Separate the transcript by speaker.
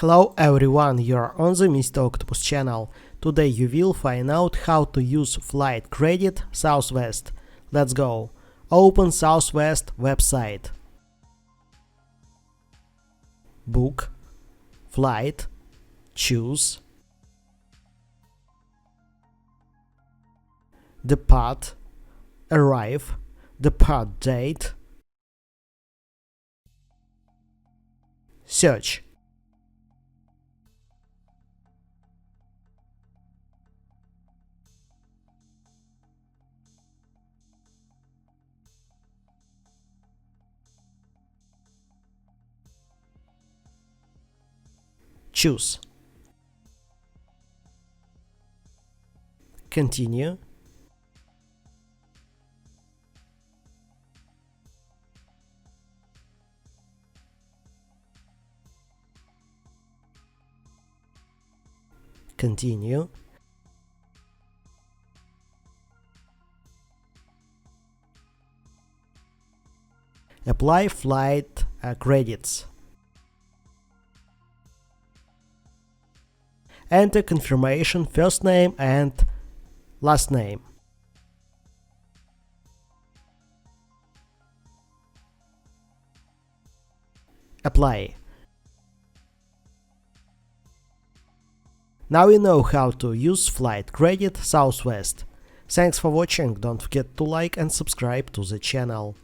Speaker 1: Hello everyone, you're on the Mr. Octopus channel. Today you will find out how to use flight credit Southwest. Let's go. Open Southwest website. Book, flight, choose, depart, arrive, depart date, search. Choose. Continue. Continue. Apply flight credits. Enter confirmation first name and last name. Apply. Now you know how to use flight credit Southwest. Thanks for watching, don't forget to like and subscribe to the channel.